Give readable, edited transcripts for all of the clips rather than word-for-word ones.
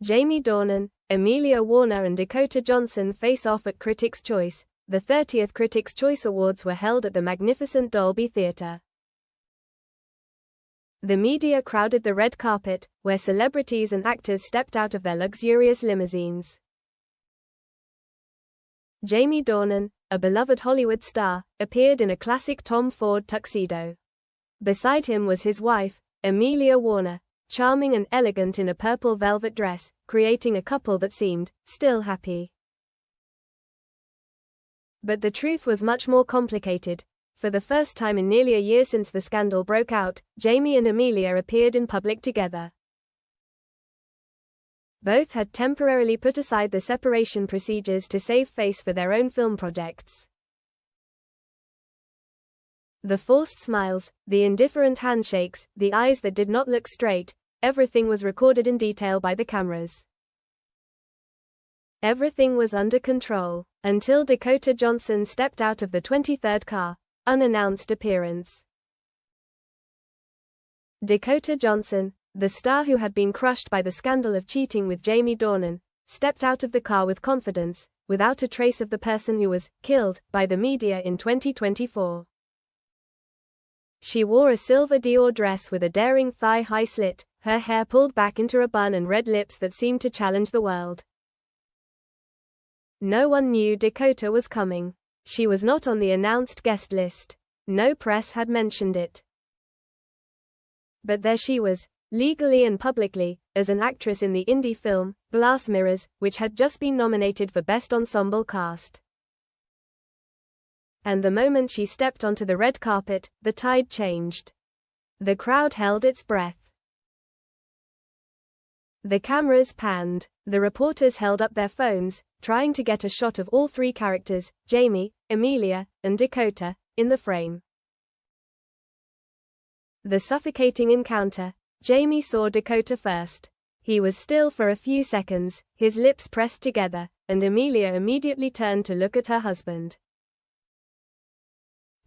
Jamie Dornan, Amelia Warner and Dakota Johnson face off at Critics' Choice. The 30th Critics' Choice Awards were held at the magnificent Dolby Theatre. The media crowded the red carpet, where celebrities and actors stepped out of their luxurious limousines. Jamie Dornan, a beloved Hollywood star, appeared in a classic Tom Ford tuxedo. Beside him was his wife, Amelia Warner, charming and elegant in a purple velvet dress, creating a couple that seemed still happy. But the truth was much more complicated. For the first time in nearly a year since the scandal broke out, Jamie and Amelia appeared in public together. Both had temporarily put aside the separation procedures to save face for their own film projects. The forced smiles, the indifferent handshakes, the eyes that did not look straight, everything was recorded in detail by the cameras. Everything was under control, until Dakota Johnson stepped out of the 23rd car, unannounced appearance. Dakota Johnson, the star who had been crushed by the scandal of cheating with Jamie Dornan, stepped out of the car with confidence, without a trace of the person who was killed by the media in 2024. She wore a silver Dior dress with a daring thigh-high slit, her hair pulled back into a bun and red lips that seemed to challenge the world. No one knew Dakota was coming. She was not on the announced guest list. No press had mentioned it. But there she was, legally and publicly, as an actress in the indie film, Glass Mirrors, which had just been nominated for Best Ensemble Cast. And the moment she stepped onto the red carpet, the tide changed. The crowd held its breath. The cameras panned. The reporters held up their phones, trying to get a shot of all three characters, Jamie, Amelia, and Dakota, in the frame. The suffocating encounter. Jamie saw Dakota first. He was still for a few seconds, his lips pressed together, and Amelia immediately turned to look at her husband.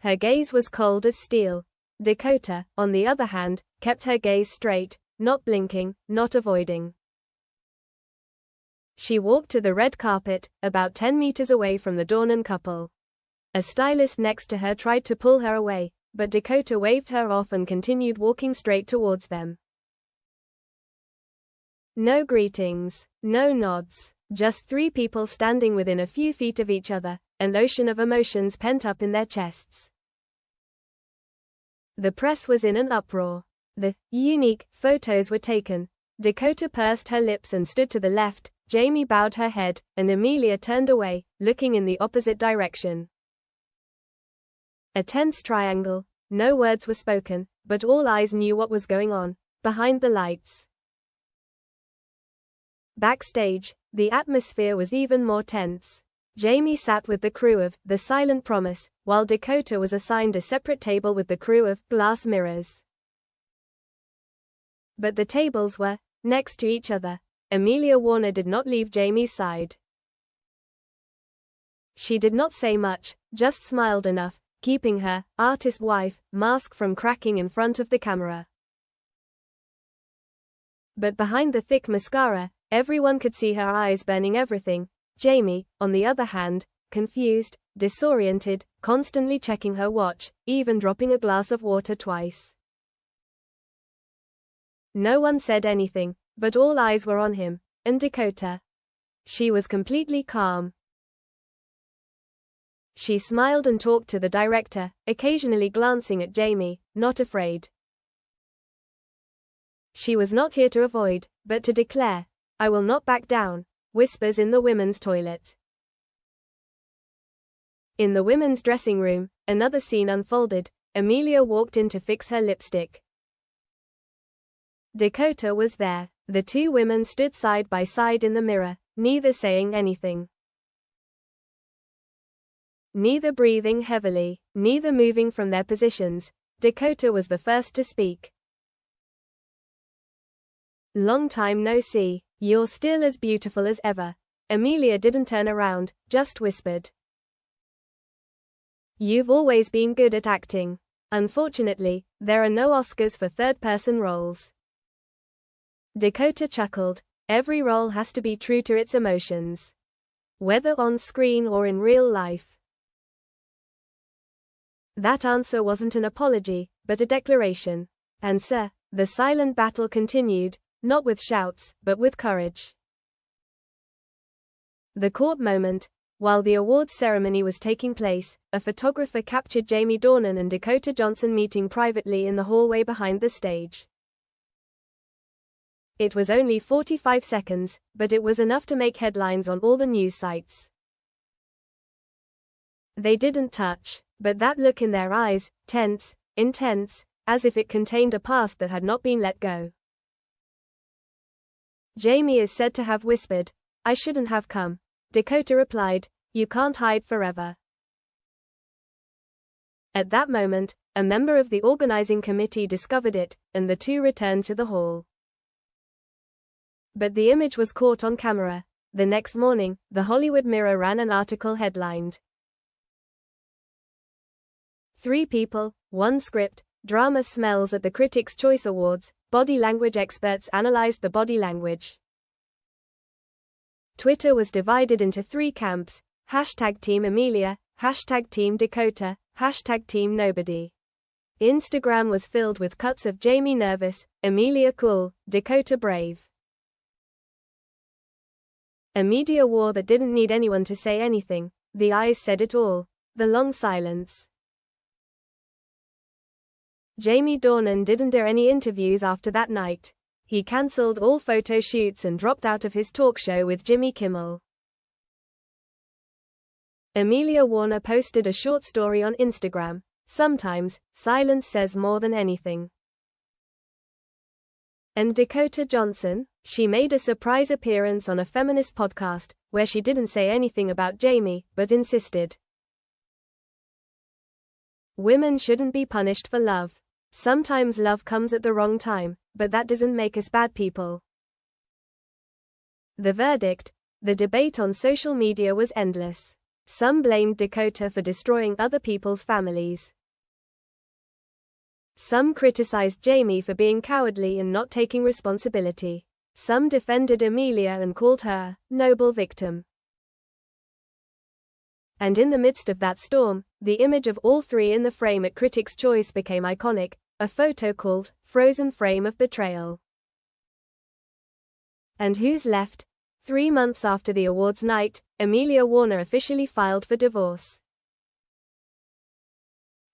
Her gaze was cold as steel. Dakota, on the other hand, kept her gaze straight, not blinking, not avoiding. She walked to the red carpet, about 10 meters away from the Dornan couple. A stylist next to her tried to pull her away, but Dakota waved her off and continued walking straight towards them. No greetings, no nods, just three people standing within a few feet of each other, an ocean of emotions pent up in their chests. The press was in an uproar. The unique photos were taken. Dakota pursed her lips and stood to the left, Jamie bowed her head, and Amelia turned away, looking in the opposite direction. A tense triangle. No words were spoken, but all eyes knew what was going on, behind the lights. Backstage, the atmosphere was even more tense. Jamie sat with the crew of The Silent Promise, while Dakota was assigned a separate table with the crew of Glass Mirrors. But the tables were next to each other. Amelia Warner did not leave Jamie's side. She did not say much, just smiled enough, keeping her artist wife mask from cracking in front of the camera. But behind the thick mascara, everyone could see her eyes burning everything. Jamie, on the other hand, confused, disoriented, constantly checking her watch, even dropping a glass of water twice. No one said anything, but all eyes were on him, and Dakota. She was completely calm. She smiled and talked to the director, occasionally glancing at Jamie, not afraid. She was not here to avoid, but to declare, "I will not back down." Whispers in the women's toilet. In the women's dressing room, another scene unfolded. Amelia walked in to fix her lipstick. Dakota was there. The two women stood side by side in the mirror, neither saying anything. Neither breathing heavily, neither moving from their positions. Dakota was the first to speak. "Long time no see. You're still as beautiful as ever." Amelia didn't turn around, just whispered. "You've always been good at acting. Unfortunately, there are no Oscars for third-person roles." Dakota chuckled. Every role has to be true to its emotions, whether on screen or in real life. That answer wasn't an apology, but a declaration. And sir, the silent battle continued, not with shouts, but with courage. The court moment. While the awards ceremony was taking place, a photographer captured Jamie Dornan and Dakota Johnson meeting privately in the hallway behind the stage. It was only 45 seconds, but it was enough to make headlines on all the news sites. They didn't touch, but that look in their eyes, tense, intense, as if it contained a past that had not been let go. Jamie is said to have whispered, "I shouldn't have come." Dakota replied, "You can't hide forever." At that moment, a member of the organizing committee discovered it, and the two returned to the hall. But the image was caught on camera. The next morning, the Hollywood Mirror ran an article headlined, "3 people, 1 script, drama smells at the Critics' Choice Awards, body language experts analyzed the body language." Twitter was divided into 3 camps, #Team Amelia, #Team Dakota, #Team Nobody. Instagram was filled with cuts of Jamie nervous, Amelia cool, Dakota brave. A media war that didn't need anyone to say anything. The eyes said it all. The long silence. Jamie Dornan didn't do any interviews after that night. He cancelled all photo shoots and dropped out of his talk show with Jimmy Kimmel. Amelia Warner posted a short story on Instagram. Sometimes, silence says more than anything. And Dakota Johnson? She made a surprise appearance on a feminist podcast, where she didn't say anything about Jamie, but insisted women shouldn't be punished for love. Sometimes love comes at the wrong time, but that doesn't make us bad people. The verdict? The debate on social media was endless. Some blamed Dakota for destroying other people's families. Some criticized Jamie for being cowardly and not taking responsibility. Some defended Amelia and called her a noble victim. And in the midst of that storm, the image of all 3 in the frame at Critics' Choice became iconic, a photo called "Frozen Frame of Betrayal." And who's left? 3 months after the awards night, Amelia Warner officially filed for divorce.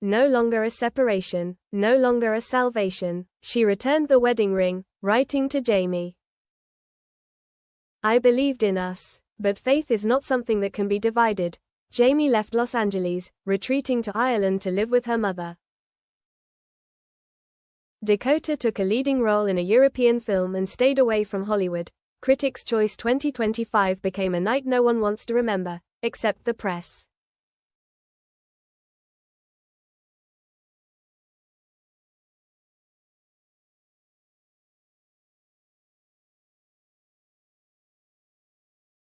No longer a separation, no longer a salvation. She returned the wedding ring, writing to Jamie, "I believed in us, but faith is not something that can be divided." Jamie left Los Angeles, retreating to Ireland to live with her mother. Dakota took a leading role in a European film and stayed away from Hollywood. Critics' Choice 2025 became a night no one wants to remember, except the press.